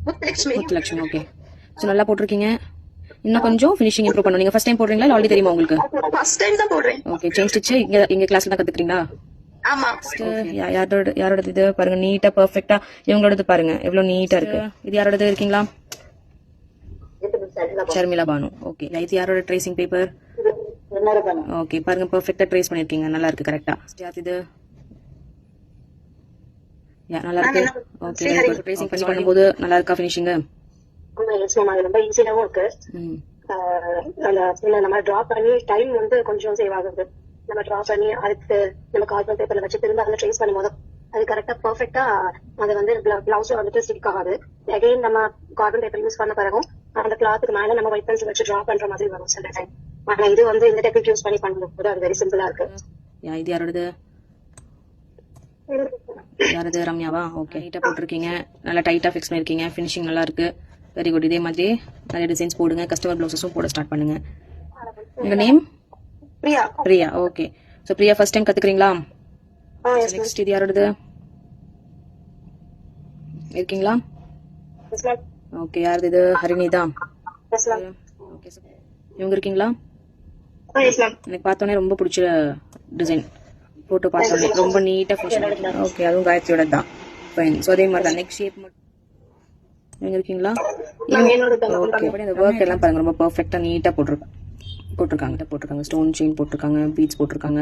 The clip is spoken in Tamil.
முத்துலட்சுமி. முத்துலட்சுமி. ஓகே. ஸோ நல்லா போட்டிருக்கீங்க. இன்னும் கொஞ்சம் ஃபினிஷிங் இம்ப்ரூவ் பண்ணணும். நீங்க ஃபர்ஸ்ட் டைம் போடுறீங்களா இல்ல ஆல்ரெடி தெரியுமா உங்களுக்கு? ஃபர்ஸ்ட் டைம் தான் போடுறேன். ஓகே. செயின் ஸ்டிச் இங்க கிளாஸ்ல தான் கத்துக்கிறீங்களா? ஆமா. யாரோட இது பாருங்க, நீட்டா பெர்ஃபெக்ட்டா. இவங்களோடது பாருங்க எவ்வளவு நீட்டா இருக்கு. இது யாரோடது இருக்கீங்களா? ஷர்மிளா பானு. ஓகே. இது யாரோட ட்ரேசிங் பேப்பர்? ஓகே. பாருங்க பெர்ஃபெக்ட்டா ட்ரேஸ் பண்ணிருக்கீங்க. நல்லா இருக்கு. கரெக்ட்டா. இது நல்லா இருக்கு. ஓகே. ட்ரேசிங் பண்ணி பண்ணும்போது நல்லா இருக்கா ஃபினிஷிங்? ரொம்ப ஈஸியாவும் இருக்கு. நம்ம டிரா பண்ணி டைம் வந்து கொஞ்சம் சேவ் ஆகுது. நம்ம டிரா பண்ணி அதுக்கு நம்ம கார்பன் பேப்பர்ல வச்சு திரும்ப அதுல ட்ரேஸ் பண்ணும்போது அது கரெக்டா பெர்ஃபெக்ட்டா அது வந்து பிளவுஸ்ல வந்துட்டு ஸ்டிக் ஆகாது. அகைன் நம்ம கார்பன் பேப்பர் யூஸ் பண்ண பிறகும் அந்த கிளாத்துக்கு மேல நம்ம ஒயிட் பென்சில் வச்சு டிரா பண்ற மாதிரி வரும் சில டைம். ஆனா இது வந்து இந்த டெக்னிக் யூஸ் பண்ணி பண்ணும்போது அது வெரி சிம்பிளா இருக்கு. இது யாரோடது? யாரது? ரம்யாவா? ஓகே. நீட்டா போட்டிருக்கீங்க. நல்லா டைட்டா ஃபிக்ஸ் பண்ணிருக்கீங்க. ஃபினிஷிங் நல்லா இருக்கு. Very good. இதே மாதிரி நிறைய டிசைன்ஸ் போடுங்க. கஸ்டமர் பிளவுஸஸும் போட ஸ்டார்ட் பண்ணுங்க. உங்க name? Priya. Priya. Okay. So Priya first time கத்துக்கிறீங்களா? நெக்ஸ்ட் இது யாரோடது இருக்கீங்களா? ஓகே. யாரது இது? ஹரிணிதா. ஓகே. இவங்க இருக்கீங்களா? எனக்கு பார்த்தோன்னே ரொம்ப பிடிச்ச டிசைன். போட்டு பார்த்தோன்னே ரொம்ப நீட்டா ஃபினிஷ். ஓகே. அதுவும் காயத்ரியோட தான். ஃபைன். ஸோ அதே மாதிரி தான் நெக்ஸ்ட் ஷேப் மட்டும். நீங்க இருக்கீங்களா? ஓகே. இந்த ஒர்க் எல்லாம் பாருங்க ரொம்ப பெர்ஃபெக்ட்டா நீட்டா போட்டிருக்காங்க. ஸ்டோன் செயின் போட்டிருக்காங்க, பீட்ஸ் போட்டிருக்காங்க.